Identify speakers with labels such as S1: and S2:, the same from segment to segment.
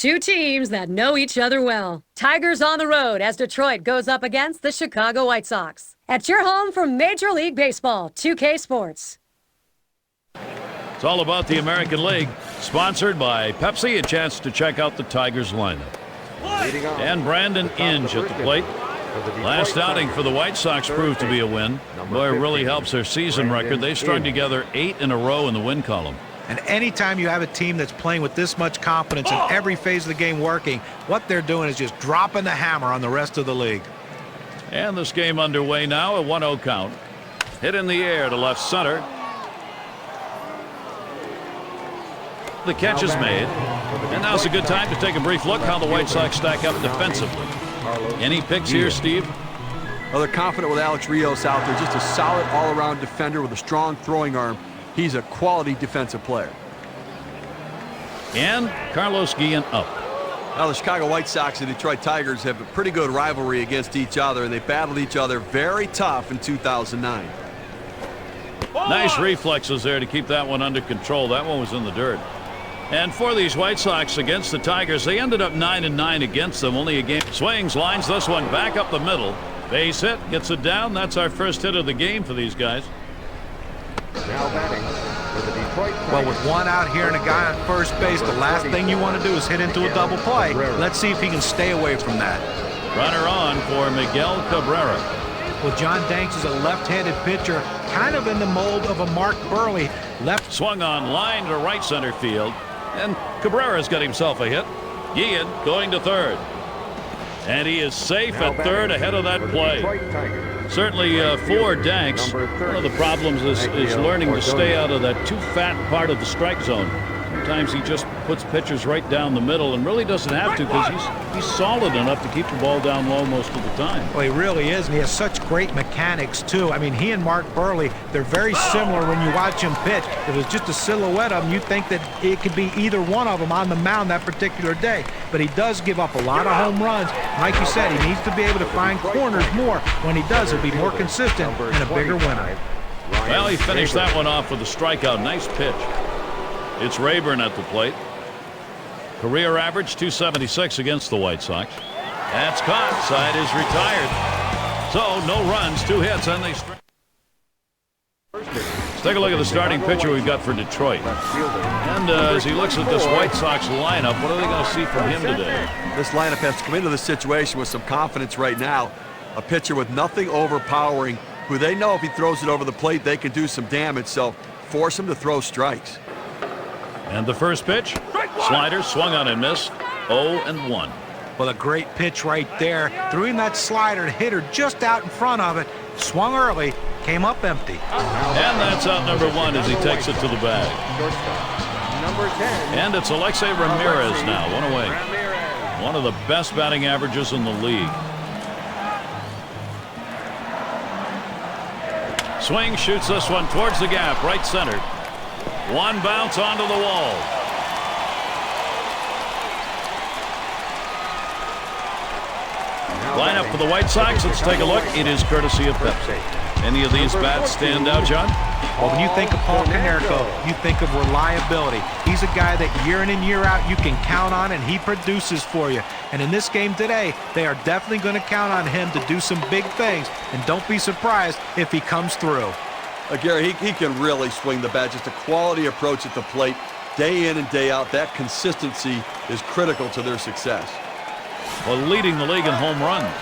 S1: Two teams that know each other well. Tigers on the road as Detroit goes up against the Chicago White Sox. At your home for Major League Baseball, 2K Sports.
S2: It's all about the American League. Sponsored by Pepsi. A chance to check out the Tigers lineup. And Brandon Inge at the plate. Last outing for the White Sox proved to be a win. Boy, it really helps their season record. They strung together 8 in a row in the win column.
S3: And anytime you have a team that's playing with this much confidence in every phase of the game working, what they're doing is just dropping the hammer on the rest of the league.
S2: And this game underway now, a 1-0 count. Hit in the air to left center. The catch is made. And now's a good time to take a brief look how the White Sox stack up defensively. Any picks here, Steve?
S4: Well, they're confident with Alex Rios out there. Just a solid all-around defender with a strong throwing arm. He's a quality defensive player.
S2: And Carlos Guillen up.
S4: Now, the Chicago White Sox and Detroit Tigers have a pretty good rivalry against each other, and they battled each other very tough in 2009.
S2: Nice reflexes there to keep that one under control. That one was in the dirt. And for these White Sox against the Tigers, they ended up 9-9 against them. Only a game. Swings, lines this one back up the middle. Base hit, gets it down. That's our first hit of the game for these guys.
S5: Now batting for the Detroit Tigers.
S3: Well, with one out here and a guy on first base, the last thing you want to do is hit into a double play. Let's see if he can stay away from that.
S2: Runner on for Miguel Cabrera.
S3: Well, John Danks is a left-handed pitcher, kind of in the mold of a Mark Burley. Left
S2: Swung on line to right center field. And Cabrera's got himself a hit. Guillen going to third. And he is safe at third ahead of that play. Certainly for Danks, one of the problems is learning to stay out of that too fat part of the strike zone. Sometimes he just puts pitchers right down the middle and really doesn't have to because he's solid enough to keep the ball down low most of the time.
S3: Well, he really is, and he has such great mechanics, too. I mean, he and Mark Burley, they're very similar when you watch him pitch. If it was just a silhouette of them, you'd think that it could be either one of them on the mound that particular day. But he does give up a lot of home runs. Like you said, he needs to be able to find corners more. When he does, he'll be more consistent and a bigger winner.
S2: Well, he finished that one off with a strikeout. Nice pitch. It's Rayburn at the plate. Career average 276 against the White Sox. That's caught. Side is retired. So no runs, 2 hits, and they strike. Let's take a look at the starting pitcher we've got for Detroit. And as he looks at this White Sox lineup, what are they going to see from him today?
S4: This lineup has to come into this situation with some confidence right now. A pitcher with nothing overpowering, who they know if he throws it over the plate, they can do some damage. So force him to throw strikes.
S2: And the first pitch, slider swung on and missed. 0-1.
S3: Well, a great pitch right there. Threw him that slider, hit her just out in front of it. Swung early, came up empty.
S2: And that's out number 1 as he takes it to the bag.
S5: Number 10.
S2: And it's Alexei Ramirez now, 1 away. One of the best batting averages in the league. Swing, shoots this one towards the gap, right center. One bounce onto the wall. Lineup for the White Sox. Let's take a look. It is courtesy of Pepsi. Any of these bats stand out, John?
S3: Well, when you think of Paul Konerko, you think of reliability. He's a guy that year in and year out you can count on, and he produces for you. And in this game today, they are definitely going to count on him to do some big things. And don't be surprised if he comes through.
S4: Gary, he can really swing the bat. Just a quality approach at the plate, day in and day out. That consistency is critical to their success.
S2: Well, leading the league in home runs.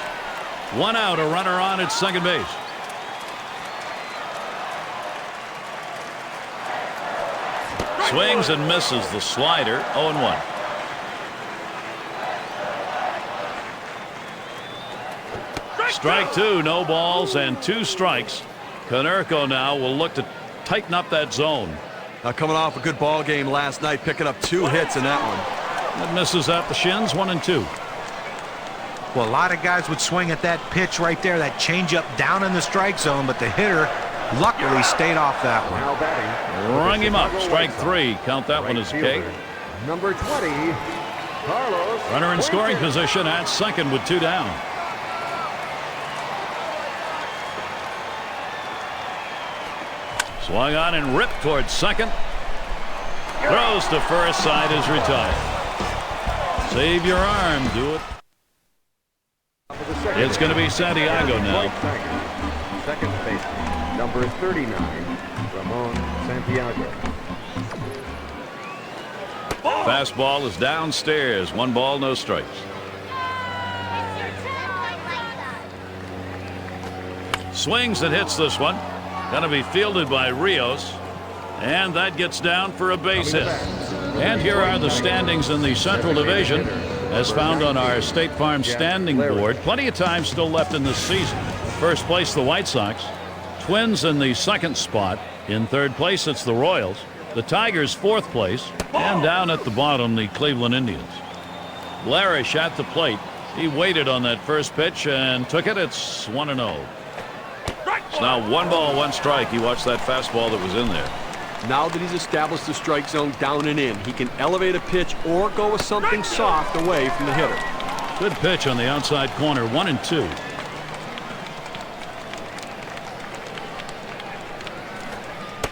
S2: 1 out, a runner on at second base. Swings and misses the slider. 0-1. Strike 2, no balls and 2 strikes. Konerko now will look to tighten up that zone.
S4: Now coming off a good ball game last night, picking up 2 hits in that one.
S2: That misses at the shins, 1-2.
S3: Well, a lot of guys would swing at that pitch right there, that changeup down in the strike zone, but the hitter luckily stayed off that one.
S5: Now batting.
S2: Rung him up. Strike 3. Count that one as a K.
S5: Number 20, Carlos.
S2: Runner in scoring position at second with 2 down. Swung on and ripped towards second. Throws to first. Side is retired. Save your arm. Do it. It's going to be Santiago now.
S5: Second baseman, number 39, Ramon Santiago.
S2: Fastball is downstairs. 1 ball, no strikes. Swings and hits this one. Going to be fielded by Rios. And that gets down for a base hit. And here are the standings in the Central Division as found on our State Farm standing board. Plenty of time still left in this season. First place, the White Sox. Twins in the second spot. In third place, it's the Royals. The Tigers, fourth place. And down at the bottom, the Cleveland Indians. Blarish at the plate. He waited on that first pitch and took it. It's 1-0. It's now 1 ball, 1 strike. You watch that fastball that was in there.
S4: Now that he's established the strike zone down and in, he can elevate a pitch or go with something soft away from the hitter.
S2: Good pitch on the outside corner, 1-2.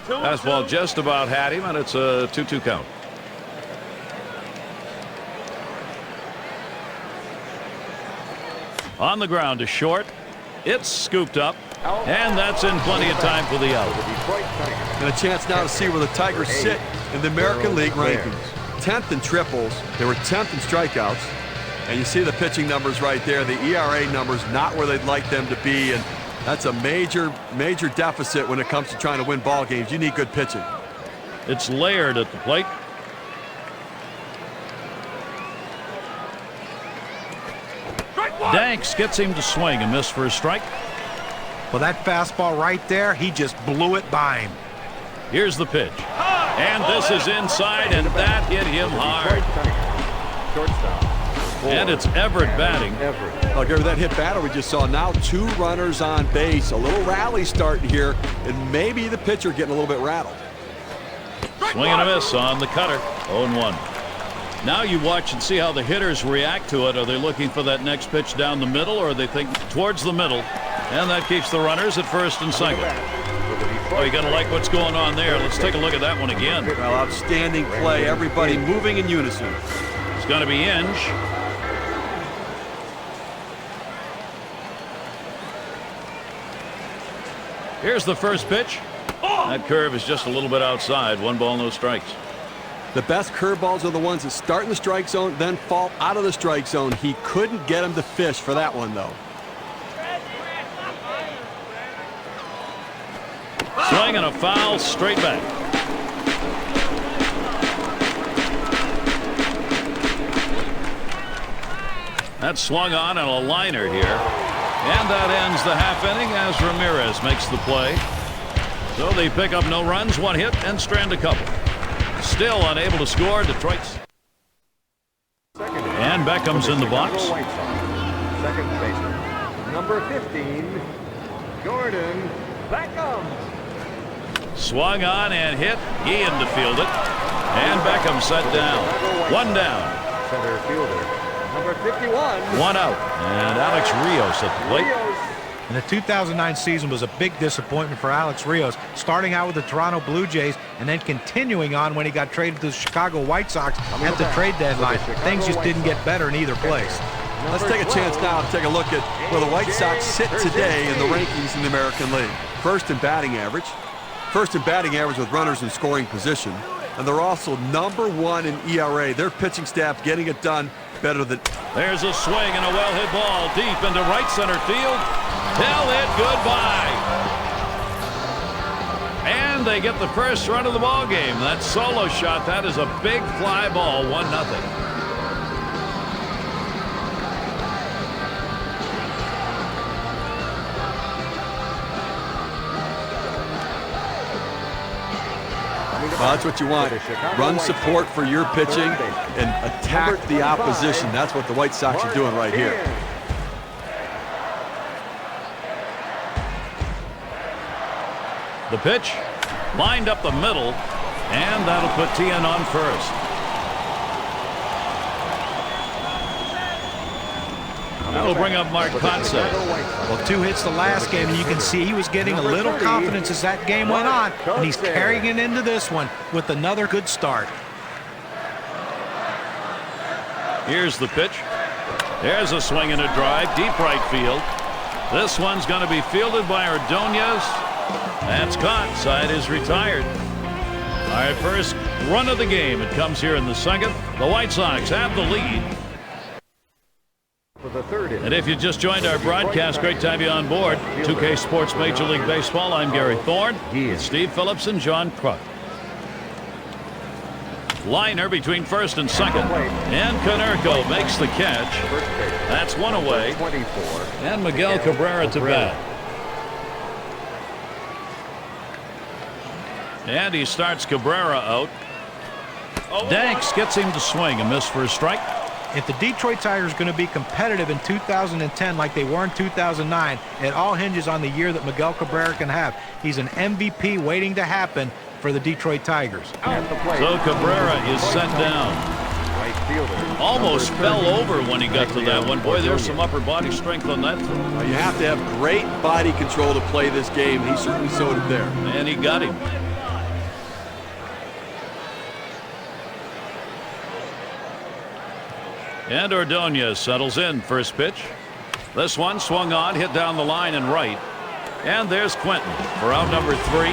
S2: Fastball just about had him, and it's a 2-2 count. On the ground to short. It's scooped up, and that's in plenty of time for the out.
S4: And a chance now to see where the Tigers sit in the American League rankings. 10th in triples. They were 10th in strikeouts. And you see the pitching numbers right there. The ERA numbers not where they'd like them to be. And that's a major deficit when it comes to trying to win ball games. You need good pitching.
S2: It's Laird at the plate. Danks gets him to swing. A miss for a strike.
S3: Well, that fastball right there, he just blew it by him.
S2: Here's the pitch. And this is inside, and that hit him hard. And it's Everett batting.
S4: I'll give that hit batter we just saw. Now 2 runners on base. A little rally starting here, and maybe the pitcher getting a little bit rattled.
S2: Swing and a miss on the cutter. 0-1. Now you watch and see how the hitters react to it. Are they looking for that next pitch down the middle, or are they thinking towards the middle? And that keeps the runners at first and second. Oh, you got to like what's going on there. Let's take a look at that one again.
S4: Well, outstanding play. Everybody moving in unison.
S2: It's going to be Inge. Here's the first pitch. That curve is just a little bit outside. 1 ball, no strikes.
S4: The best curveballs are the ones that start in the strike zone, then fall out of the strike zone. He couldn't get him to fish for that one, though.
S2: Swing and a foul straight back. That's swung on and a liner here. And that ends the half inning as Ramirez makes the play. So they pick up no runs, 1 hit, and strand a couple. Still unable to score. Detroit's. And Beckham's in the box.
S5: Second baseman, number 15, Jordan Beckham.
S2: Swung on and hit. Ian to field it. And Beckham set down. 1 down.
S5: Center fielder, number 51.
S2: 1 out. And Alex Rios at the plate.
S3: And the 2009 season was a big disappointment for Alex Rios, starting out with the Toronto Blue Jays and then continuing on when he got traded to the Chicago White Sox at the trade deadline. Things just didn't get better in either place.
S4: Let's take a chance now to take a look at where the White Sox sit today in the rankings in the American League. First in batting average. First in batting average with runners in scoring position. And they're also number 1 in ERA. Their pitching staff getting it done better than.
S2: There's a swing and a well-hit ball deep into right center field. Tell it goodbye. And they get the first run of the ball game. That solo shot, that is a big fly ball, 1-0.
S4: Well, that's what you want. Run support for your pitching and attack the opposition. That's what the White Sox are doing right here.
S2: The pitch lined up the middle, and that'll put Tien on first. That'll bring up Mark Ponce.
S3: Well, 2 hits the last game, and you can see he was getting a little confidence as that game went on, and he's carrying it into this one with another good start.
S2: Here's the pitch. There's a swing and a drive, deep right field. This one's going to be fielded by Ordonez. That's caught. Side is retired. All right, first run of the game. It comes here in the second. The White Sox have the lead.
S5: For the third inning.
S2: And if you just joined our broadcast, great to have you on board. 2K Sports Major League Baseball. I'm Gary Thorne. Steve Phillips and John Kruk. Liner between first and second. And Konerko makes the catch. That's one away. And Miguel Cabrera to bat. And he starts Cabrera out. Danks gets him to swing. A miss for a strike.
S3: If the Detroit Tigers are going to be competitive in 2010 like they were in 2009, it all hinges on the year that Miguel Cabrera can have. He's an MVP waiting to happen for the Detroit Tigers.
S2: So Cabrera is sent down. Almost fell over when he got to that one. Boy, there's some upper body strength on that.
S4: You have to have great body control to play this game. He certainly showed it there.
S2: And he got him. And Ordonez settles in. First pitch. This one swung on, hit down the line and right. And there's Quentin for out number 3.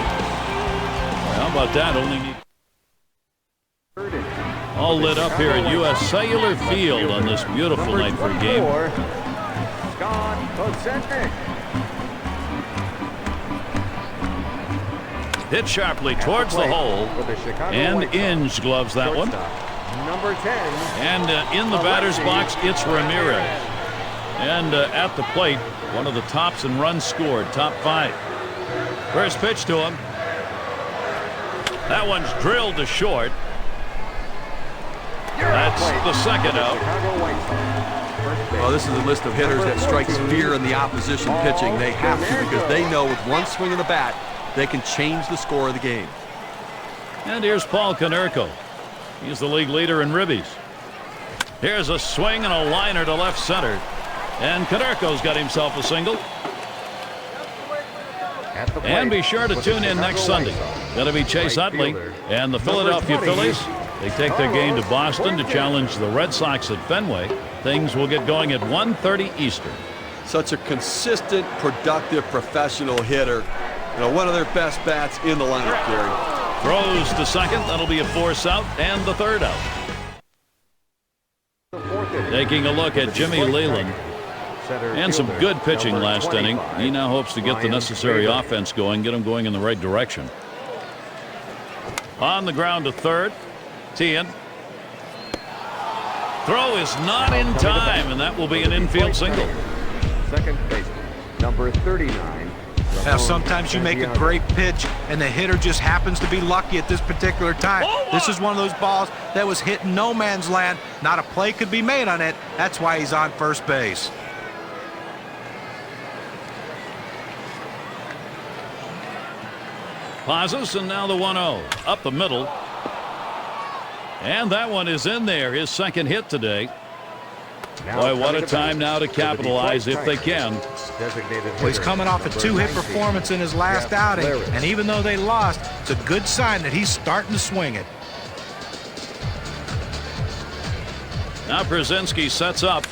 S2: How about that? Only need all lit up here at U.S. Cellular Field on this beautiful night for a game. Hit sharply towards the hole. And Inge gloves that one.
S5: Number 10.
S2: And in the batter's box, it's Ramirez. And at the plate, one of the tops in runs scored, top 5. First pitch to him. That one's drilled to short. That's the second out.
S4: Well, this is a list of hitters that strikes fear in the opposition pitching. They have to, because they know with one swing of the bat, they can change the score of the game.
S2: And here's Paul Konerko. He's the league leader in ribbies. Here's a swing and a liner to left center. And Konerko's got himself a single. And be sure to tune in next Sunday. Going to be Chase Utley and the Philadelphia Phillies. They take their game to Boston to challenge the Red Sox at Fenway. Things will get going at 1:30 Eastern.
S4: Such a consistent, productive, professional hitter. You know, one of their best bats in the lineup, Gary.
S2: Throws to second. That'll be a force out and the third out. Taking a look at Jimmy Leyland. And some good pitching last inning. He now hopes to get the necessary offense going, get him going in the right direction. On the ground to third. Tien. Throw is not in time, and that will be an infield single.
S5: Second baseman, number 39.
S3: Now, sometimes you make a great pitch, and the hitter just happens to be lucky at this particular time. This is one of those balls that was hit in no man's land. Not a play could be made on it. That's why he's on first base.
S2: Pauses, and now the 1-0. Up the middle. And that one is in there. His second hit today. Boy, what a time now to capitalize if they can.
S3: Well, he's coming off a 2-hit performance in his last outing, and even though they lost, it's a good sign that he's starting to swing it.
S2: Now Brzezinski sets up.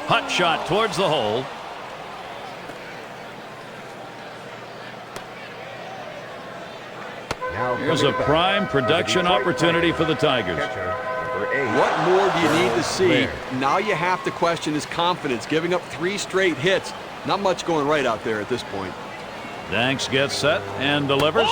S2: Hut shot towards the hole. Here's a prime production opportunity for the Tigers.
S4: What more do you need to see? Now you have to question his confidence, giving up 3 straight hits. Not much going right out there at this point.
S2: Danks gets set and delivers.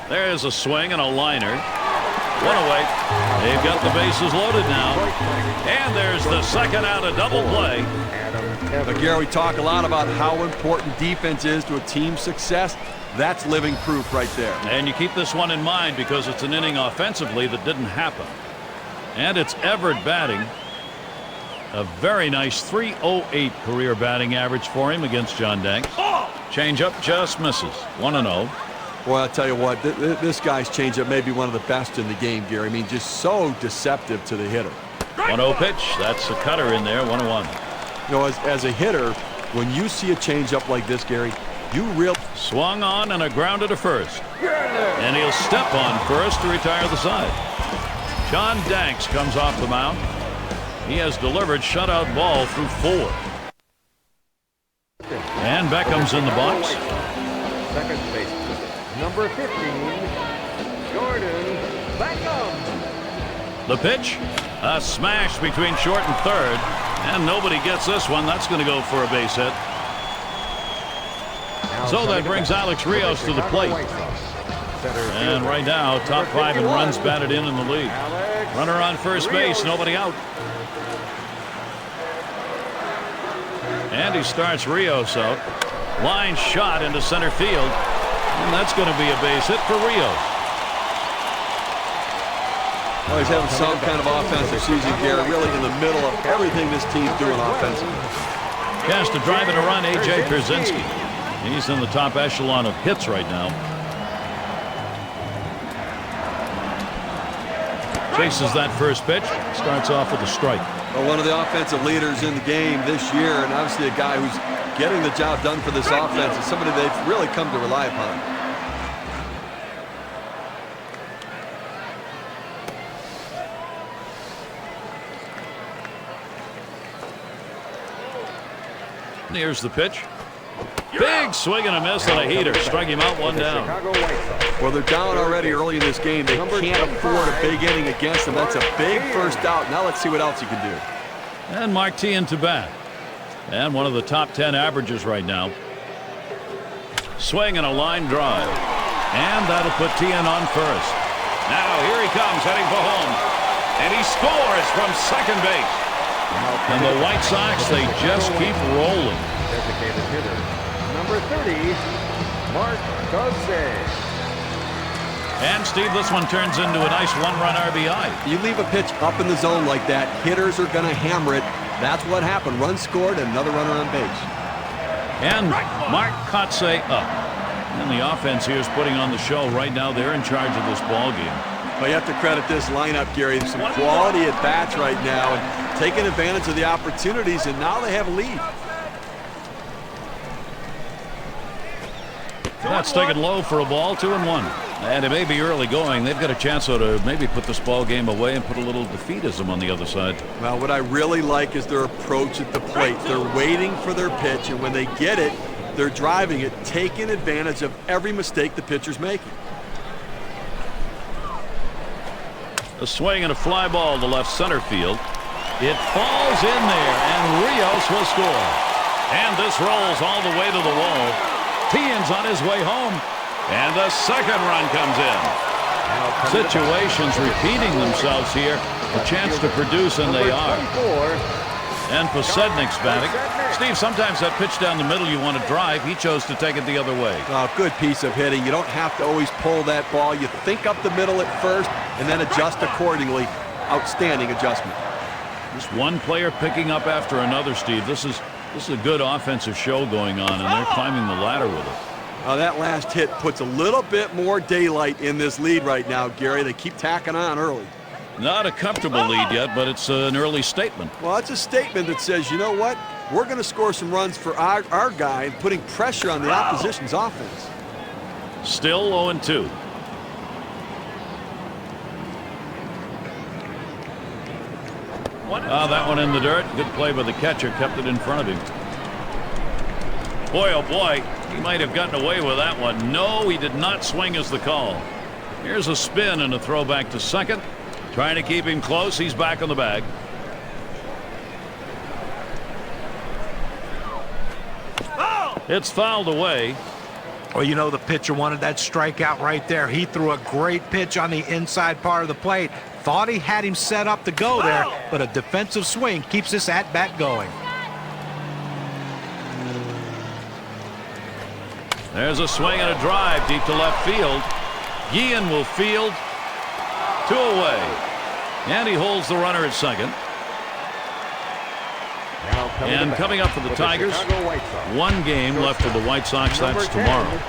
S2: There's a swing and a liner. One away. They've got the bases loaded now. And there's the second out, a double play.
S4: Gary, we talk a lot about how important defense is to a team's success. That's living proof right there.
S2: And you keep this one in mind because it's an inning offensively that didn't happen. And it's Everett batting. A very nice 308 career batting average for him against John Danks. Changeup just misses. 1-0.
S4: Well, I'll tell you what, this guy's changeup may be one of the best in the game, Gary. I mean, just so deceptive to the hitter.
S2: 1-0 pitch. That's a cutter in there. 1-1.
S4: You know, as a hitter, when you see a changeup like this, Gary, You real
S2: Swung on and a grounder to first. And he'll step on first to retire the side. John Danks comes off the mound. He has delivered shutout ball through 4. And Beckham's in the box.
S5: Second baseman, number 15, Jordan Beckham.
S2: The pitch, a smash between short and third. And nobody gets this one. That's going to go for a base hit. So that brings Alex Rios to the plate. And right now, top 5 in runs batted in the league. Runner on first base, nobody out. And he starts Rios out. Line shot into center field. And that's going to be a base hit for Rios.
S4: Well, he's having some kind of offensive season, Gary, really in the middle of everything this team's doing offensively.
S2: Cast a drive and a run, A.J. Pierzynski. He's in the top echelon of hits right now. Chases that first pitch. Starts off with a strike.
S4: Well, one of the offensive leaders in the game this year, and obviously a guy who's getting the job done for this offense, is somebody they've really come to rely upon.
S2: Here's the pitch. Big swing and a miss and a heater. Struck him out, one down.
S4: Well, they're down already early in this game. They can't afford a big inning against them. That's a big first out. Now let's see what else he can do.
S2: And Mark Teahen to bat. And one of the top 10 averages right now. Swing and a line drive. And that'll put Teahen on first. Now here he comes heading for home. And he scores from second base. And the White Sox, they just keep rolling.
S5: Designated hitter, number 30, Mark Dose.
S2: And Steve, this one turns into a nice one-run RBI.
S4: You leave a pitch up in the zone like that, hitters are going to hammer it. That's what happened. Run scored, another runner on base.
S2: And Mark Kotsay up. And the offense here is putting on the show right now. They're in charge of this ball game.
S4: Well, you have to credit this lineup, Gary. Some quality at bats right now and taking advantage of the opportunities, and now they have a lead.
S2: That's taken low for a ball, 2-1. And it may be early going. They've got a chance though to maybe put this ball game away and put a little defeatism on the other side.
S4: Well, what I really like is their approach at the plate. They're waiting for their pitch, and when they get it, they're driving it, taking advantage of every mistake the pitcher's making.
S2: A swing and a fly ball to left center field. It falls in there, and Rios will score. And this rolls all the way to the wall. Teahen's on his way home, and the second run comes in. Situations repeating themselves here. A chance to produce, and they are. And Posednik's batting. Steve, sometimes that pitch down the middle you want to drive. He chose to take it the other way.
S4: Oh, good piece of hitting. You don't have to always pull that ball. You think up the middle at first and then adjust accordingly. Outstanding adjustment.
S2: Just one player picking up after another, Steve. This is a good offensive show going on, and they're climbing the ladder with it.
S4: That last hit puts a little bit more daylight in this lead right now, Gary. They keep tacking on early.
S2: Not a comfortable lead yet, but it's an early statement.
S4: Well, it's a statement that says, you know what? We're going to score some runs for our guy and putting pressure on the opposition's offense.
S2: Still 0-2. That one in the dirt. Good play by the catcher. Kept it in front of him. Boy, oh boy, he might have gotten away with that one. No, he did not swing as the call. Here's a spin and a throw back to second. Trying to keep him close. He's back on the bag. It's fouled away.
S3: Well, you know, the pitcher wanted that strikeout right there. He threw a great pitch on the inside part of the plate. Thought he had him set up to go there, but a defensive swing keeps this at-bat going.
S2: There's a swing and a drive deep to left field. Guillen will field. 2 away. And he holds the runner at second. And coming up for the Tigers, one game left for the White Sox. That's tomorrow.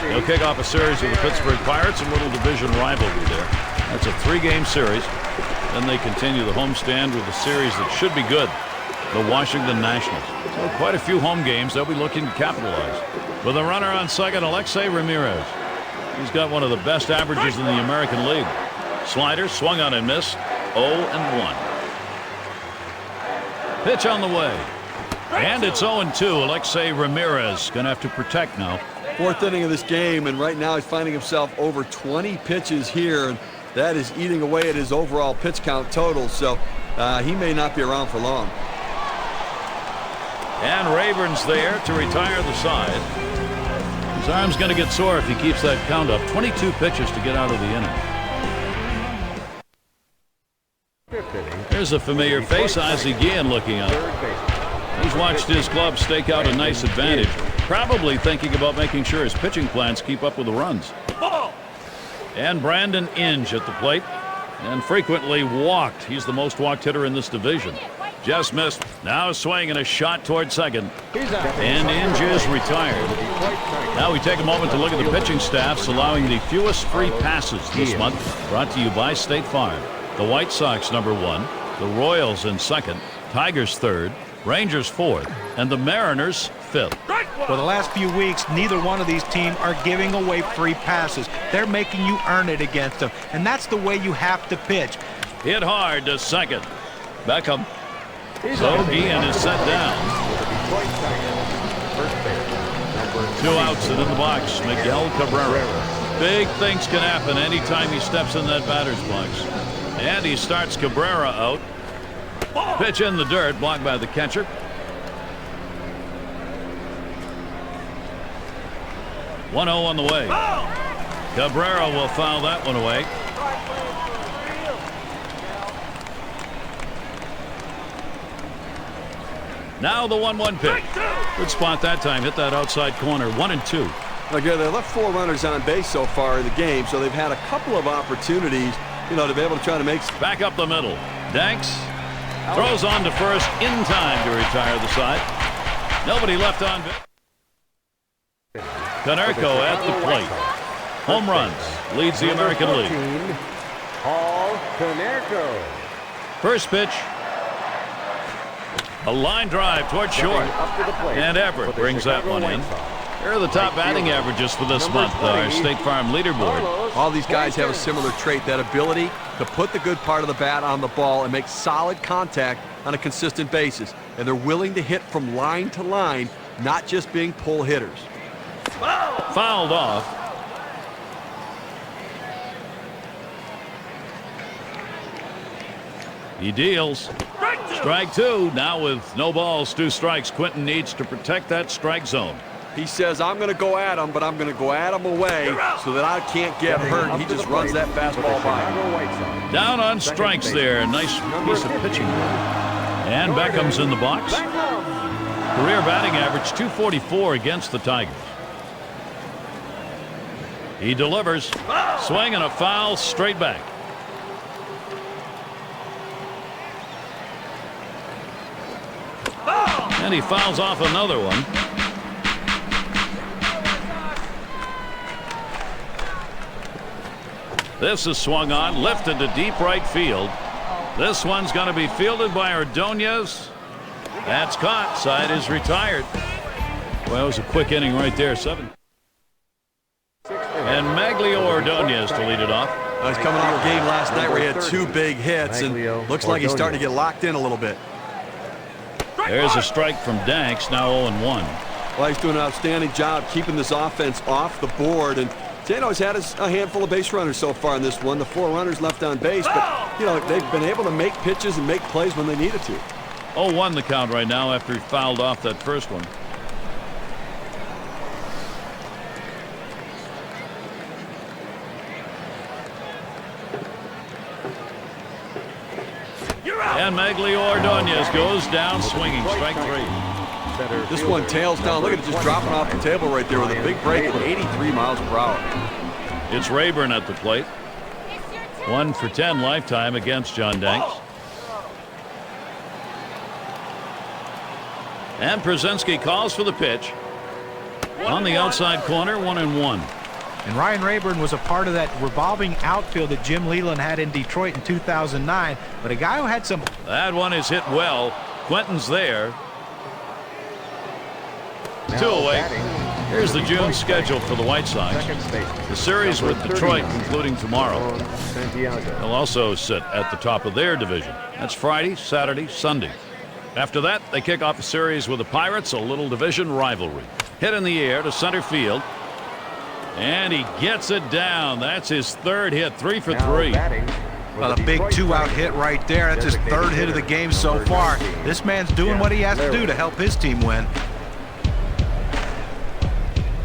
S2: They'll kick off a series with the Pittsburgh Pirates, a little division rivalry there. That's a 3-game series. Then they continue the homestand with a series that should be good the Washington Nationals. So quite a few home games they'll be looking to capitalize. With a runner on second, Alexei Ramirez. He's got one of the best averages in the American League. Slider swung on and missed. 0-1. Pitch on the way. And it's 0-2. Alexei Ramirez going to have to protect now.
S4: Fourth inning of this game, and right now he's finding himself over 20 pitches here, and that is eating away at his overall pitch count total, so he may not be around for long.
S2: And Rayburn's there to retire the side. His arm's going to get sore if he keeps that count up. 22 pitches to get out of the inning. Here's a familiar face, Ozzie Guillen looking up. He's watched his club stake out a nice advantage, probably thinking about making sure his pitching plans keep up with the runs. And Brandon Inge at the plate, and frequently walked. He's the most walked hitter in this division. Just missed. Now a swing and a shot toward second. And Inge is retired. Now we take a moment to look at the pitching staffs allowing the fewest free passes this month. Brought to you by State Farm. The White Sox #1, the Royals in second, Tigers third, Rangers fourth, and the Mariners fifth.
S3: For the last few weeks, neither one of these teams are giving away free passes. They're making you earn it against them, and that's the way you have to pitch.
S2: Hit hard to second. Beckham. So Guillen is set down. 2 outs and in the box, Miguel Cabrera. Big things can happen anytime he steps in that batter's box. And he starts Cabrera out. Pitch in the dirt, blocked by the catcher. One 0 on the way. Cabrera will foul that one away. Now the 1-1 pitch. Good spot that time. Hit that outside corner. 1-2.
S4: Again, they left 4 runners on base so far in the game, so they've had a couple of opportunities, to be able to try to make.
S2: Back up the middle. Danks throws on to first in time to retire the side. Nobody left on. Konerko at the plate. Home runs. Leads the American League.
S5: Paul Konerko.
S2: First pitch. A line drive towards short. And Everett brings that one in. Here are the top batting averages for this month, our State Farm leaderboard.
S4: All these guys have a similar trait, that ability to put the good part of the bat on the ball and make solid contact on a consistent basis. And they're willing to hit from line to line, not just being pull hitters.
S2: Fouled off. He deals. Strike 2. Now with no balls, 2 strikes, Quinton needs to protect that strike zone.
S4: He says, I'm going to go at him, but I'm going to go at him away so that I can't get hurt. He just runs that fastball by.
S2: Down on strikes there. Nice piece of pitching. And Beckham's in the box. Career batting average 244 against the Tigers. He delivers. Swing and a foul straight back. And he fouls off another one. This is swung on, lifted to deep right field. This one's going to be fielded by Ordonez. That's caught. Side is retired. Well, that was a quick inning right there. 7. And Maglio Ordonez to lead it off.
S4: He's coming off a game last night where he had 2 big hits, and looks like he's starting to get locked in a little bit.
S2: There's a strike from Danks, now 0-1.
S4: Well, he's doing an outstanding job keeping this offense off the board, and Zano's had a handful of base runners so far in this one. The 4 runners left on base, but they've been able to make pitches and make plays when they needed to.
S2: 0-1 the count right now after he fouled off that first one. And Maglio Ordonez goes down swinging. Strike 3.
S4: This one tails down. Look at it just dropping off the table right there with a big break at 83 miles per hour.
S2: It's Rayburn at the plate. 1 for 10 lifetime against John Danks. And Przenski calls for the pitch. On the outside corner, 1-1.
S3: And Ryan Rayburn was a part of that revolving outfield that Jim Leyland had in Detroit in 2009. But a guy who had some.
S2: That one is hit well. Quentin's there.
S5: Now
S2: 2 away.
S5: batting
S2: Here's the
S5: for
S2: June
S5: Detroit
S2: schedule for the White Sox.
S5: Second baseman,
S2: The series
S5: number
S2: with Detroit
S5: 39,
S2: concluding tomorrow.
S5: Ron Santiago.
S2: They'll also sit at the top of their division. That's Friday, Saturday, Sunday. After that, they kick off a series with the Pirates, a little division rivalry. Hit in the air to center field. And he gets it down. That's his 3rd hit, 3 for
S5: Now
S2: 3.
S5: batting for
S3: Well,
S5: the
S3: a big
S5: Detroit
S3: 2-out
S5: Tigers,
S3: hit right there. That's his 3rd hit of the game so
S5: number
S3: far.
S5: 19,
S3: This man's doing what he has to do to help his team win.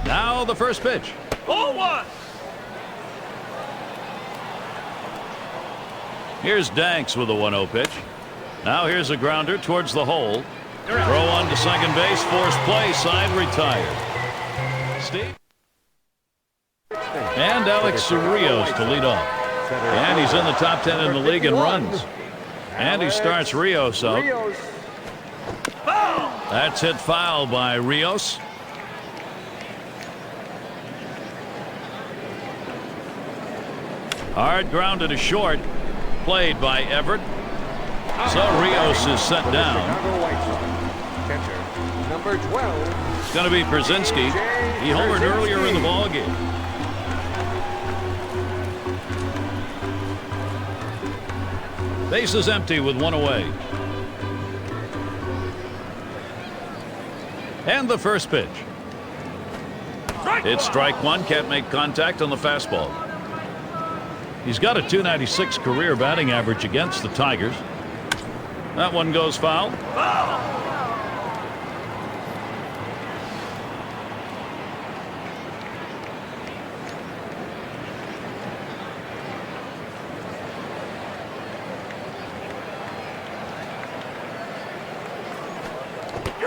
S2: Now the first pitch. 0-1. Here's Danks with a 1-0 pitch. Now here's a grounder towards the hole. Throw on to second base, forced play, side retired. Steve. And Alex Rios to lead off. And he's in the top 10 in the league in runs. And he starts Rios out.
S5: Rios.
S2: That's hit foul by Rios. Hard grounded to short. Played by Everett. So Rios is set down.
S5: Chicago White Sox. Catcher, number 12.
S2: It's going to be Brzezinski. He homered earlier in the ballgame. Base is empty with 1 away. And the first pitch. It's strike 1. Can't make contact on the fastball. He's got a .296 career batting average against the Tigers. That one goes foul.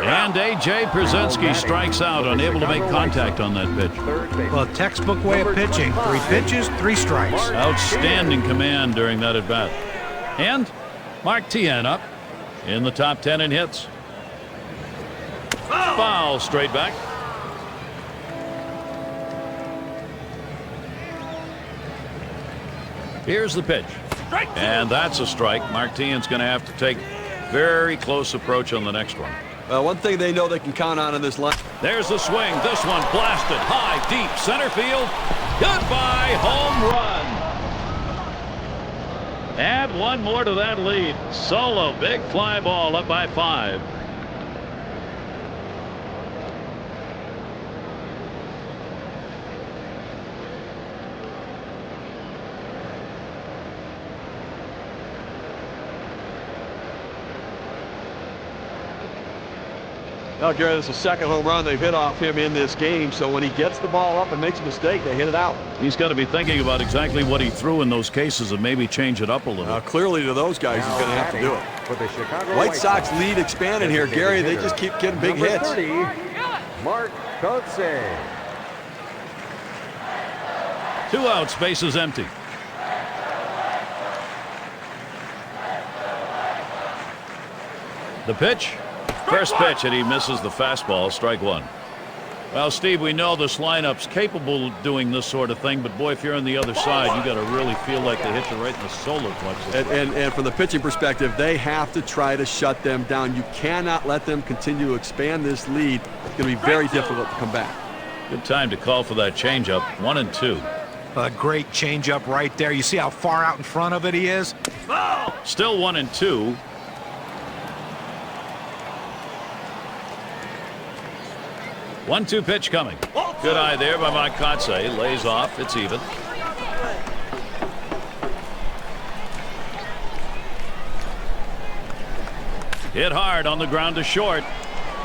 S2: And A.J. Brzezinski strikes out, unable to make contact on that pitch.
S3: Well, textbook way of pitching. 3 pitches, 3 strikes.
S2: Outstanding command during that at bat. And Mark Tian up in the top 10 in hits. Foul straight back. Here's the pitch. And that's a strike. Mark Tian's going to have to take very close approach on the next one.
S4: One thing they know they can count on in this line.
S2: There's the swing. This one blasted high, deep center field. Goodbye, home run. Add one more to that lead. Solo, big fly ball up by 5.
S4: Well, Gary, this is the second home run they've hit off him in this game, so when he gets the ball up and makes a mistake, they hit it out.
S2: He's got to be thinking about exactly what he threw in those cases and maybe change it up a little.
S4: Clearly to those guys, he's going to have to do it.
S5: For the Chicago
S4: White Sox lead expanded here, Gary. They just keep getting big
S5: number
S4: hits.
S5: 30, Mark Kotsay.
S2: 2 outs, base is empty. The pitch. First pitch, and he misses the fastball. Strike 1. Well, Steve, we know this lineup's capable of doing this sort of thing, but boy, if you're on the other side, you got to really feel like they hit you right in the solar plexus.
S4: And from the pitching perspective, they have to try to shut them down. You cannot let them continue to expand this lead. It's going to be very difficult to come back.
S2: Good time to call for that changeup. 1-2.
S3: A great changeup right there. You see how far out in front of it he is?
S2: Still 1-2. One-two pitch coming. Good eye there by Mike Kotsay. Lays off. It's even. Hit hard on the ground to short.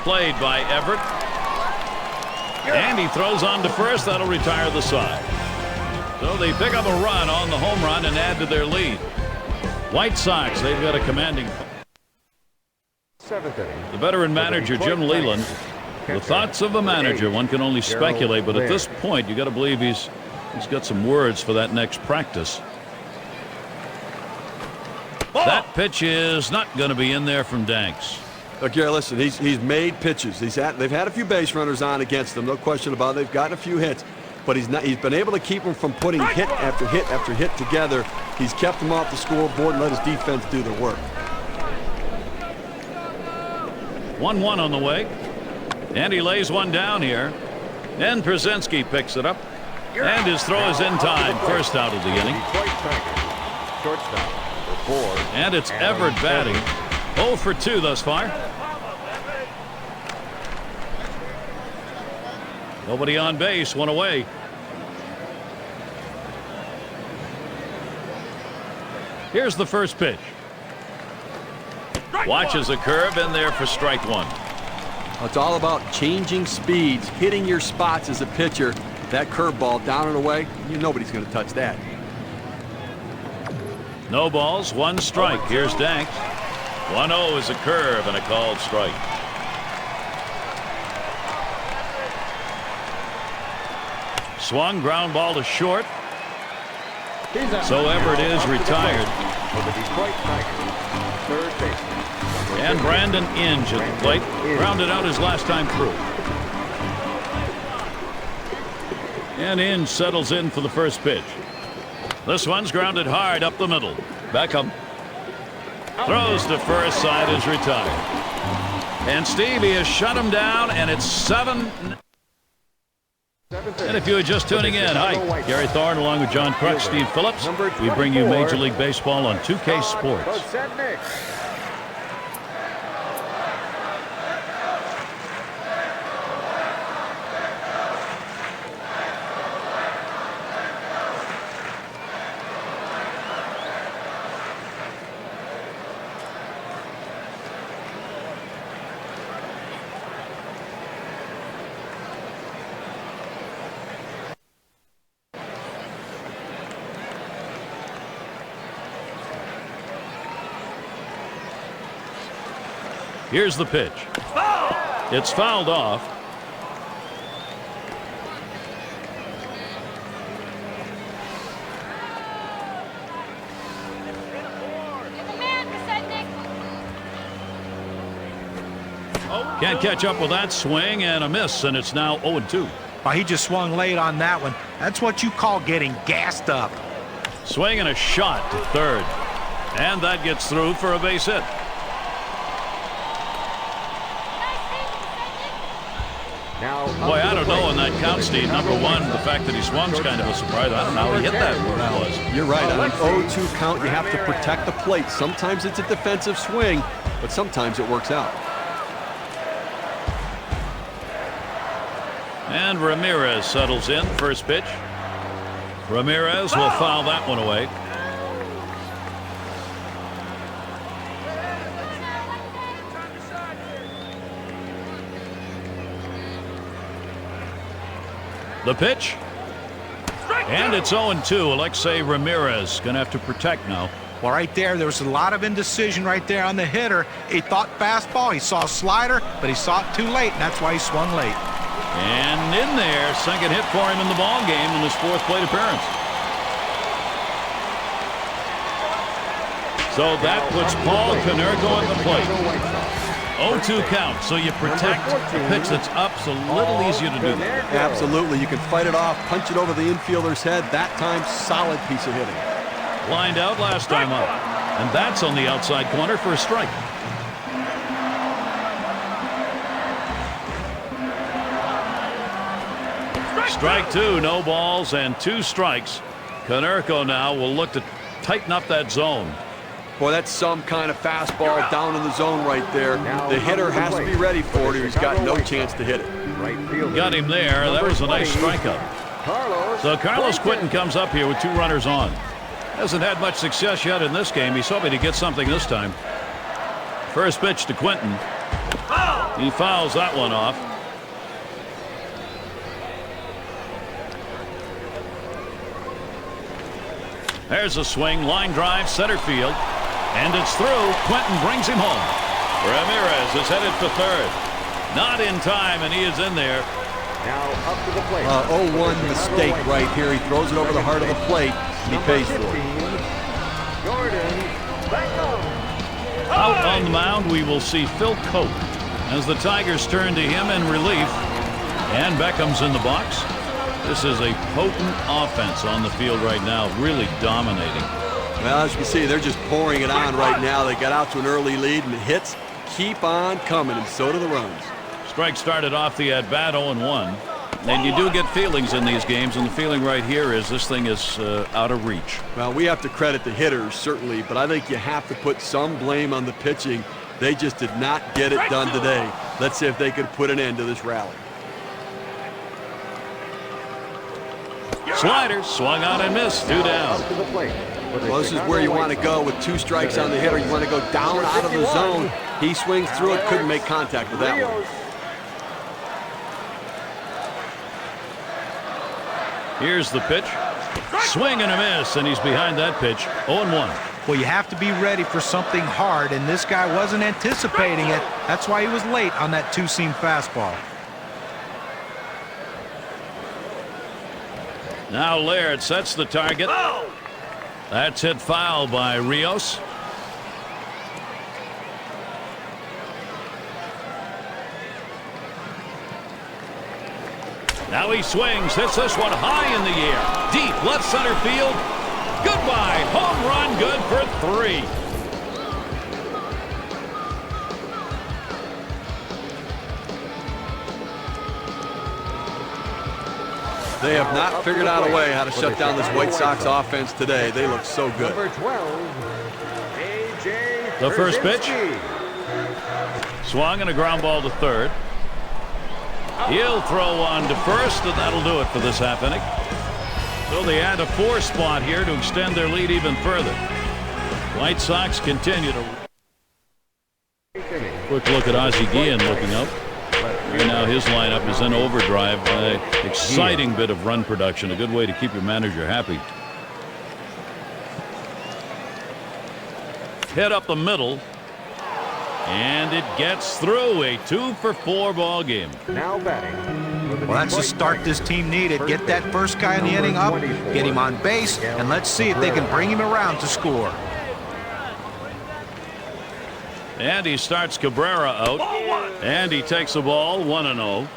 S2: Played by Everett. And he throws on to first. That'll retire the side. So they pick up a run on the home run and add to their lead. White Sox, they've got a commanding.
S5: 7th inning.
S2: The veteran manager, Jim Leland. The thoughts of a manager, one can only speculate, but at this point, you got to believe he's got some words for that next practice. That pitch is not going to be in there from Danks.
S4: Gary, listen, he's made pitches. They've had a few base runners on against him, no question about it. They've gotten a few hits, but he's been able to keep them from putting hit after hit after hit together. He's kept them off the scoreboard and let his defense do their work.
S2: 1-1 on the way. And he lays one down here. And Przenski picks it up. And his throw is in time. First out of the inning.
S5: Shortstop for 4.
S2: And it's Everett batting. 0 for 2 thus far. Nobody on base, one away. Here's the first pitch. Watches a curve in there for strike 1.
S4: It's all about changing speeds, hitting your spots as a pitcher. That curveball down and away, nobody's going to touch that.
S2: No balls, 1 strike. Here's Danks. 1-0 is a curve and a called strike. Swung, ground ball to short. So Everett is retired.
S5: For the Detroit Tigers, third baseman.
S2: And Brandon Inge at the plate. Grounded out his last time through. And Inge settles in for the first pitch. This one's grounded hard up the middle. Beckham throws to first, side is retired. And Stevie has shut him down, and it's 7. And if you are just tuning in, hi, Gary Thorne along with John Crutch, Steve Phillips. We bring you Major League Baseball on 2K Sports. Here's the pitch. It's fouled off. Can't catch up with that swing, and a miss, and it's now 0-2.
S3: Oh, he just swung late on that one. That's what you call getting gassed up.
S2: Swing and a shot to third. And that gets through for a base hit. Boy, I don't know on that count, Steve. Number one, the fact that he swung's kind of a surprise. I don't know how he hit that where it was.
S4: You're right. On an 0-2 count, you have to protect the plate. Sometimes it's a defensive swing, but sometimes it works out.
S2: And Ramirez settles in. First pitch. Ramirez will foul that one away. The pitch. And it's 0-2. Alexei Ramirez going to have to protect now.
S3: Well, right there was a lot of indecision right there on the hitter. He thought fastball. He saw a slider, but he saw it too late, and that's why he swung late.
S2: And in there, second hit for him in the ball game in his 4th plate appearance. So that puts Paul Konerko at the plate. 0-2 count, so you protect a pitch that's up. It's a little easier to do that.
S4: Absolutely. You can fight it off, punch it over the infielder's head. That time, solid piece of hitting.
S2: Lined out last time up. And that's on the outside corner for a strike. Strike 2, no balls and 2 strikes. Konerko now will look to tighten up that zone.
S4: Boy, that's some kind of fastball down in the zone right there. The hitter has to be ready for it, or he's got no chance to hit it.
S2: Got him there. That was a nice strikeout. So Carlos Quentin comes up here with 2 runners on. Hasn't had much success yet in this game. He's hoping to get something this time. First pitch to Quentin. He fouls that one off. There's a swing, line drive, center field, and it's through. Quentin brings him home. Ramirez is headed for third. Not in time, and he is in there.
S5: Now up to the plate.
S4: 0-1 mistake right here. He throws it over the heart of the plate, and he pays for it.
S2: Out on the mound, we will see Phil Coke as the Tigers turn to him in relief. And Beckham's in the box. This is a potent offense on the field right now, really dominating.
S4: Well, as you can see, they're just pouring it on right now. They got out to an early lead, and it hits. keep on coming, and so do the runs.
S2: Strike started off the at-bat 0-1. And you do get feelings in these games, and the feeling right here is this thing is out of reach.
S4: Well, we have to credit the hitters, certainly, but I think you have to put some blame on the pitching. They just did not get it done today. Let's see if they could put an end to this rally.
S2: Slider swung on and missed. 2 down.
S5: Up to the plate.
S4: Well, this is where you want to go with 2 strikes on the hitter. You want to go down out of the zone. He swings through it, couldn't make contact with that one.
S2: Here's the pitch. Swing and a miss, and he's behind that pitch. 0-1.
S3: Well, you have to be ready for something hard, and this guy wasn't anticipating it. That's why he was late on that 2-seam fastball.
S2: Now Laird sets the target. That's hit foul by Rios. Now he swings, hits this one high in the air. Deep left center field. Goodbye. Home run, good for 3.
S4: They have not figured out a way how to shut down this White Sox offense today. They look so good.
S5: Number 12, A.J.
S2: The first pitch.
S5: Brzezinski.
S2: Swung and a ground ball to third. He'll throw on to first, and that'll do it for this half inning. So they add a 4 spot here to extend their lead even further. White Sox continue to. Quick look at Ozzie Guillen looking up. Right now his lineup is in overdrive. Exciting bit of run production. A good way to keep your manager happy. Hit up the middle. And it gets through. A 2-for-4 ball game.
S5: Now batting.
S3: Well, that's the start this team needed. Get that first guy in the inning up, get him on base, and let's see if they can bring him around to score.
S2: And he starts Cabrera out. And he takes the ball 1-0.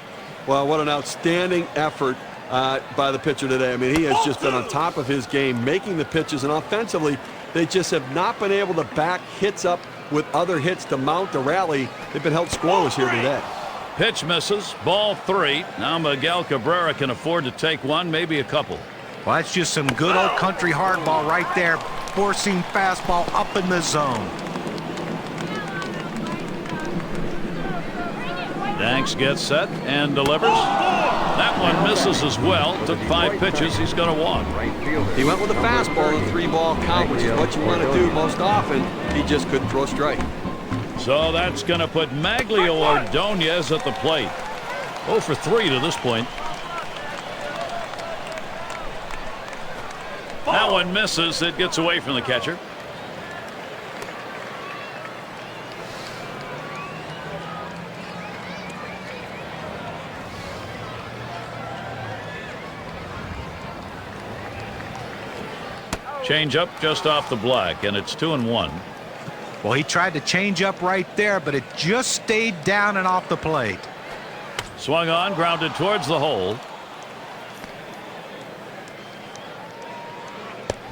S4: Well, what an outstanding effort by the pitcher today. I mean, he has just been on top of his game, making the pitches, and offensively, they just have not been able to back hits up with other hits to mount the rally. They've been held scoreless here today.
S2: Pitch misses. Ball 3. Now Miguel Cabrera can afford to take one, maybe a couple.
S3: Well, that's just some good old country hardball right there. 4-seam fastball up in the zone.
S2: Danks gets set and delivers. That one misses as well. Took 5 pitches. He's going to walk.
S4: He went with a fastball in 3-ball count, which is what you want to do most often. He just couldn't throw a strike.
S2: So that's going to put Maglio Ordonez at the plate. 0 for 3 to this point. That one misses. It gets away from the catcher. Change up just off the black, and it's 2-1.
S3: Well, he tried to change up right there, but it just stayed down and off the plate.
S2: Swung on, grounded towards the hole.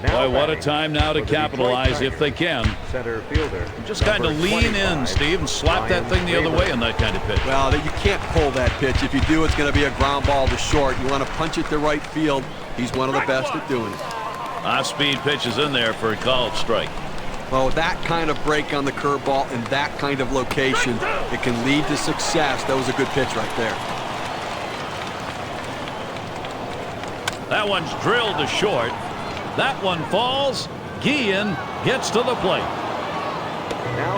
S2: Boy, what a time now to capitalize if they can.
S5: Center fielder.
S2: Just kind of lean in, Steve, and slap that thing the other way on that kind of pitch.
S4: Well, you can't pull that pitch. If you do, it's going to be a ground ball to short. You want to punch it to right field. He's one of the best at doing it.
S2: Off-speed pitch is in there for a called strike.
S4: Well, with that kind of break on the curveball and that kind of location, it can lead to success. That was a good pitch right there.
S2: That one's drilled to short. That one falls. Guillen gets to the plate.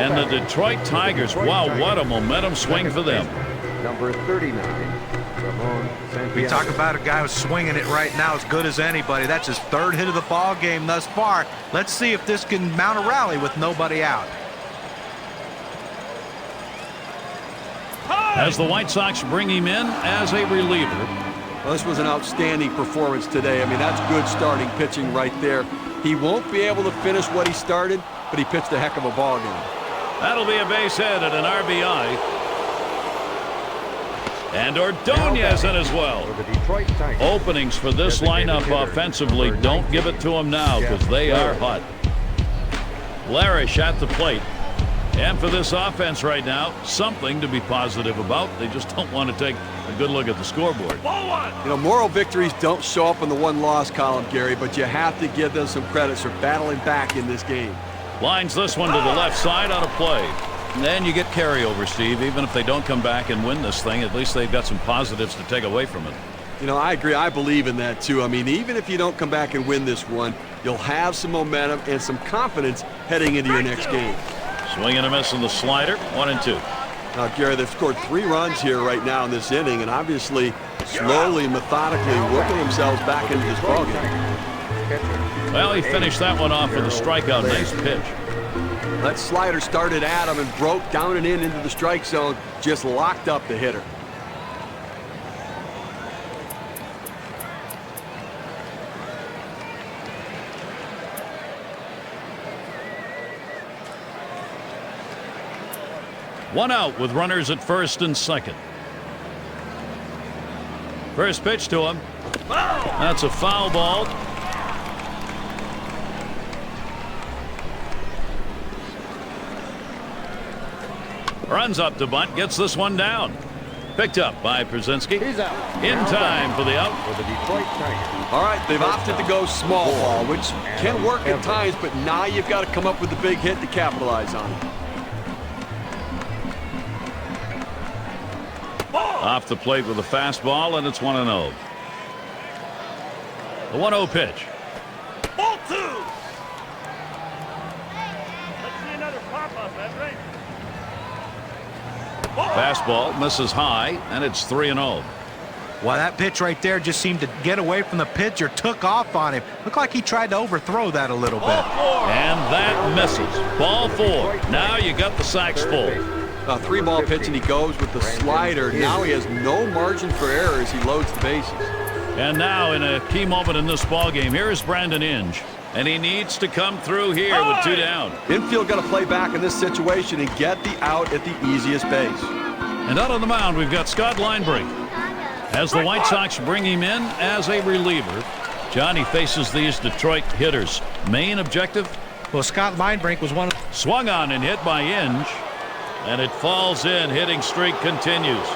S2: And the Detroit Tigers, wow, what a momentum swing for them.
S5: Number 39.
S3: We talk about a guy who's swinging it right now as good as anybody. That's his 3rd hit of the ball game thus far. Let's see if this can mount a rally with nobody out.
S2: As the White Sox bring him in as a reliever.
S4: Well, this was an outstanding performance today. I mean, that's good starting pitching right there. He won't be able to finish what he started, but he pitched a heck of a ball game.
S2: That'll be a base hit and an RBI. And Ordonez in as well. Openings for this lineup offensively. Don't give it to them now because they are hot. Larish at the plate. And for this offense right now, something to be positive about. They just don't want to take a good look at the scoreboard.
S4: You know, moral victories don't show up in the one-loss column, Gary, but you have to give them some credit for battling back in this game.
S2: Lines this one to the left side on a play. And then you get carryover, Steve. Even if they don't come back and win this thing, at least they've got some positives to take away from it.
S4: You know, I agree. I believe in that, too. I mean, even if you don't come back and win this one, you'll have some momentum and some confidence heading into your next game.
S2: Swing and a miss on the slider, 1-2.
S4: Now, Gary, they've scored 3 runs here right now in this inning, and obviously slowly, methodically working themselves back into this ballgame.
S2: Well, he finished that one off with a strikeout. Nice pitch.
S4: That slider started at him and broke down and in into the strike zone, just locked up the hitter.
S2: One out with runners at first and second. First pitch to him. That's a foul ball. Runs up to bunt, gets this one down. Picked up by Przinski.
S5: He's out.
S2: In time for the out.
S5: For the Detroit Tigers.
S4: All right, they've opted to go small ball, which can work at times, but now you've got to come up with a big hit to capitalize on it.
S2: Off the plate with a fastball, and it's 1-0. The 1-0 pitch.
S6: Ball 2. Let's see another pop up, Everett.
S2: Fastball misses high, and it's 3-0.
S3: Well, that pitch right there just seemed to get away from the pitcher, took off on him. Looked like he tried to overthrow that a little bit.
S2: And that misses. Ball 4. Now you got the sacks full.
S4: A 3-ball pitch, and he goes with the slider. Now he has no margin for error as he loads the bases.
S2: And now in a key moment in this ball game, here is Brandon Inge. And he needs to come through here with 2 down.
S4: Infield got to play back in this situation and get the out at the easiest base.
S2: And out on the mound, we've got Scott Linebrink. As the White Sox bring him in as a reliever, Johnny faces these Detroit hitters. Main objective?
S3: Well, Scott Linebrink was one of...
S2: Swung on and hit by Inge. And it falls in. Hitting streak continues.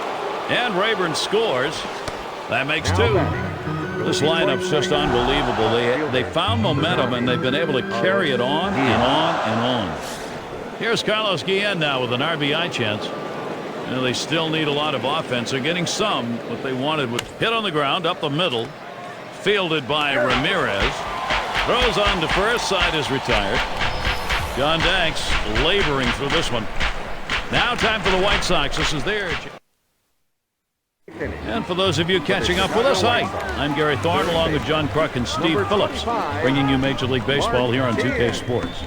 S2: And Rayburn scores. That makes 2. This lineup's just unbelievable. They found momentum, and they've been able to carry it on and on and on. Here's Carlos Guillen now with an RBI chance. And they still need a lot of offense. They're getting some. What they wanted was hit on the ground up the middle. Fielded by Ramirez. Throws on to first. Side is retired. John Danks laboring through this one. Now time for the White Sox. This is their chance. And for those of you catching up with us, hi, I'm Gary Thorne along with John Kruk and Steve Phillips, bringing you Major League Baseball here on 2K Sports.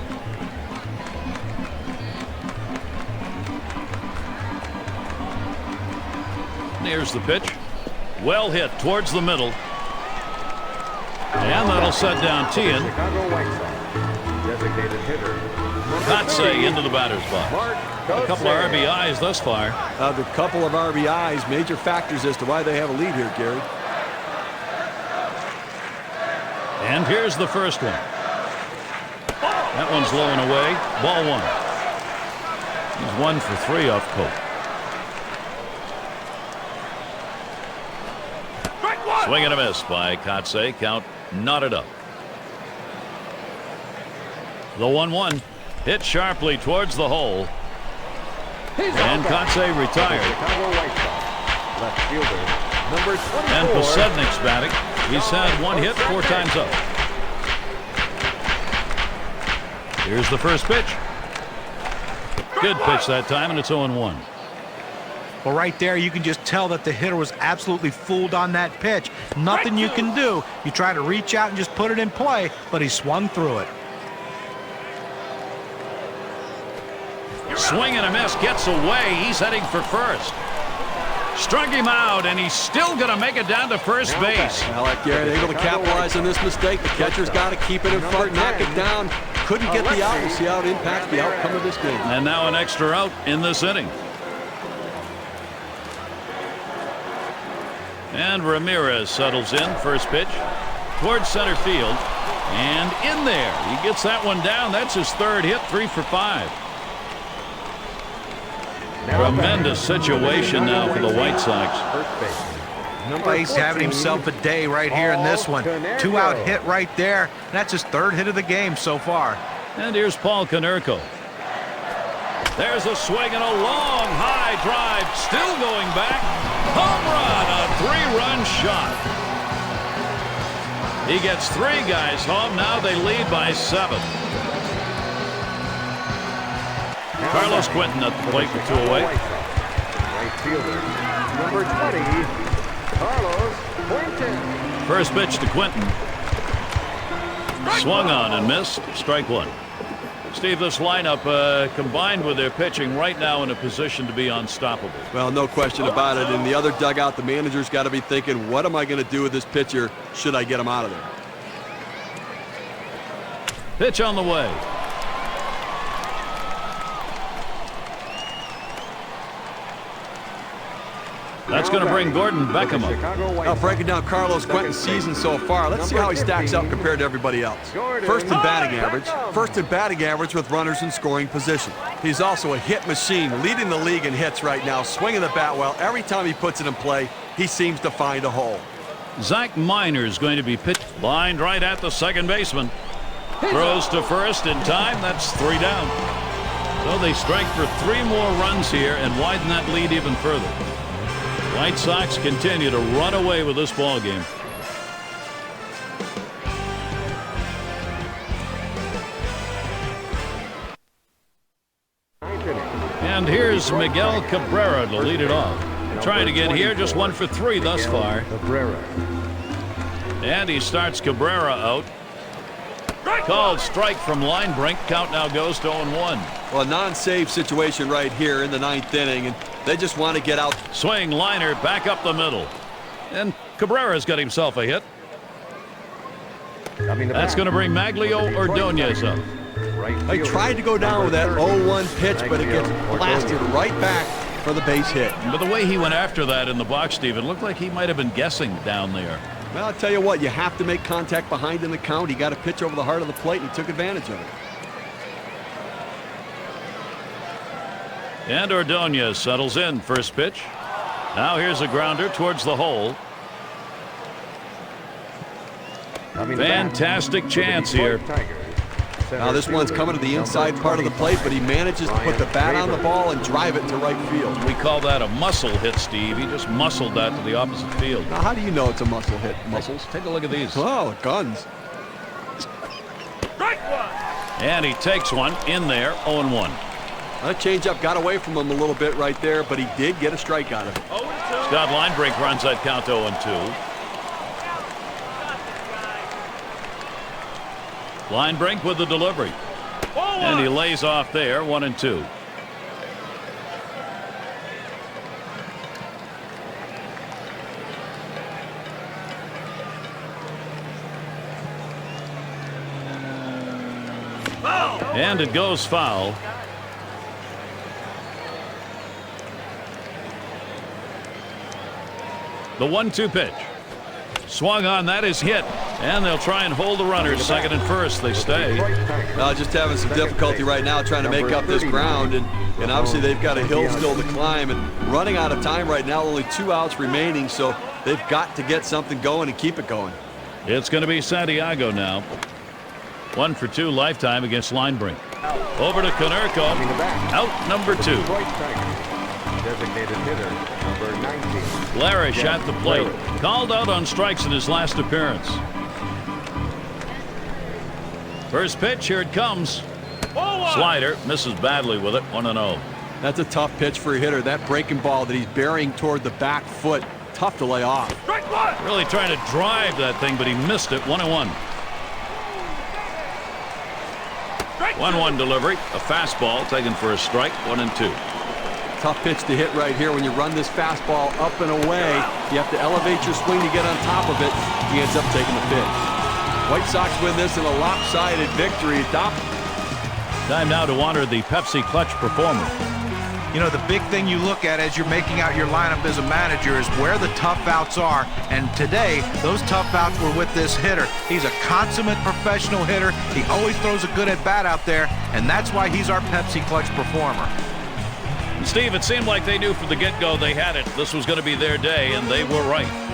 S2: Here's the pitch. Well hit towards the middle. And that'll set down Tien.
S5: Chicago White Sox. Designated hitter.
S2: Kotsay into the batter's box. A couple of RBIs thus far.
S4: The couple of RBIs, major factors as to why they have a lead here, Gary.
S2: And here's the first one. That one's low and away. Ball 1. He's 1 for 3 off Cope. Swing and a miss by Kotsay. Count knotted up. The 1-1 hit sharply towards the hole. And Kotsay retired.
S5: Chicago White Sox. Left fielder, number 24.
S2: And Posednik's batting. He's had 1 hit 4 times up. Here's the first pitch. Good pitch that time, and it's 0-1.
S3: Well, right there, you can just tell that the hitter was absolutely fooled on that pitch. Nothing you can do. You try to reach out and just put it in play, but he swung through it.
S2: Swing and a miss, gets away. He's heading for first. Struck him out, and he's still going to make it down to first base.
S4: I like Gary able to capitalize on this mistake. The catcher's got to keep it in front, knock it down. Couldn't get the out. We'll see how it impacts the outcome of this game.
S2: And now an extra out in this inning. And Ramirez settles in. First pitch towards center field. And in there. He gets that one down. That's his 3rd hit, 3 for 5. Tremendous situation now for the White Sox.
S5: First base.
S3: He's having himself a day right here in this one. 2-out hit right there. That's his 3rd hit of the game so far.
S2: And here's Paul Konerko. There's a swing and a long high drive. Still going back. Home run, a 3-run shot. He gets 3 guys home. Now they lead by 7. Carlos Quentin at the plate with 2 away.
S5: Right fielder, number 20, Carlos Quentin.
S2: First pitch to Quentin. Swung on and missed. Strike 1. Steve, this lineup combined with their pitching right now in a position to be unstoppable.
S4: Well, no question about it. In the other dugout, the manager's got to be thinking, what am I going to do with this pitcher? Should I get him out of there?
S2: Pitch on the way. That's going to bring Gordon Beckham up.
S4: Now, breaking down Carlos Quentin's season so far, let's see how he stacks up compared to everybody else. First in batting average with runners in scoring position. He's also a hit machine, leading the league in hits right now, swinging the bat well. Every time he puts it in play, he seems to find a hole.
S2: Zach Miner is going to be pitched. Lined right at the second baseman. Throws to first in time. That's 3 down. So they strike for 3 more runs here and widen that lead even further. White Sox continue to run away with this ball game. And here's Miguel Cabrera to lead it off. Trying to get here, just 1 for 3 thus far. And he starts Cabrera out. Called strike from Linebrink. Count now goes to 0-1.
S4: Well, a non-save situation right here in the 9th inning, and they just want to get out.
S2: Swing liner back up the middle. And Cabrera's got himself a hit. That's going to bring Maglio Ordonez up.
S4: They tried to go down with that 0-1 pitch, but it gets blasted right back for the base hit.
S2: But the way he went after that in the box, Steve, it looked like he might have been guessing down there.
S4: Well, I'll tell you what, you have to make contact behind in the count. He got a pitch over the heart of the plate, and he took advantage of it.
S2: And Ordonez settles in. First pitch. Now here's a grounder towards the hole. Fantastic chance here.
S4: Now this one's coming to the inside part of the plate, but he manages to put the bat on the ball and drive it to right field.
S2: We call that a muscle hit, Steve. He just muscled that to the opposite field.
S4: Now how do you know it's a muscle hit? Muscles?
S2: Take a look at these.
S4: Oh, guns.
S2: And he takes one in there, 0-1.
S4: That changeup got away from him a little bit right there, but he did get a strike out of it.
S2: Scott Linebrink runs that count 0-2. Linebrink with the delivery. And he lays off there, 1-2. And it goes foul. The 1-2 pitch. Swung on, that is hit. And they'll try and hold the runners. Second and first, they stay.
S4: Just having some difficulty right now trying to make up this ground. And obviously they've got a hill still to climb. And running out of time right now, only 2 outs remaining. So they've got to get something going and keep it going.
S2: It's going to be Santiago now. 1 for 2 lifetime against Linebrink. Over to Konerko. Out number 2.
S5: Designated hitter, number 19.
S2: Larish at the plate. Called out on strikes in his last appearance. First pitch, here it comes. Slider misses badly with it, 1-0.
S4: That's a tough pitch for a hitter. That breaking ball that he's burying toward the back foot, tough to lay off.
S2: Really trying to drive that thing, but he missed it, 1-1. 1-1 delivery. A fastball taken for a strike, 1-2.
S4: Tough pitch to hit right here. When you run this fastball up and away, you have to elevate your swing to get on top of it. He ends up taking the pitch. White Sox win this in a lopsided victory.
S2: Time now to honor the Pepsi Clutch performer.
S3: You know, the big thing you look at as you're making out your lineup as a manager is where the tough outs are. And today, those tough outs were with this hitter. He's a consummate professional hitter. He always throws a good at-bat out there, and that's why he's our Pepsi Clutch performer.
S2: Steve, it seemed like they knew from the get-go they had it. This was going to be their day, and they were right.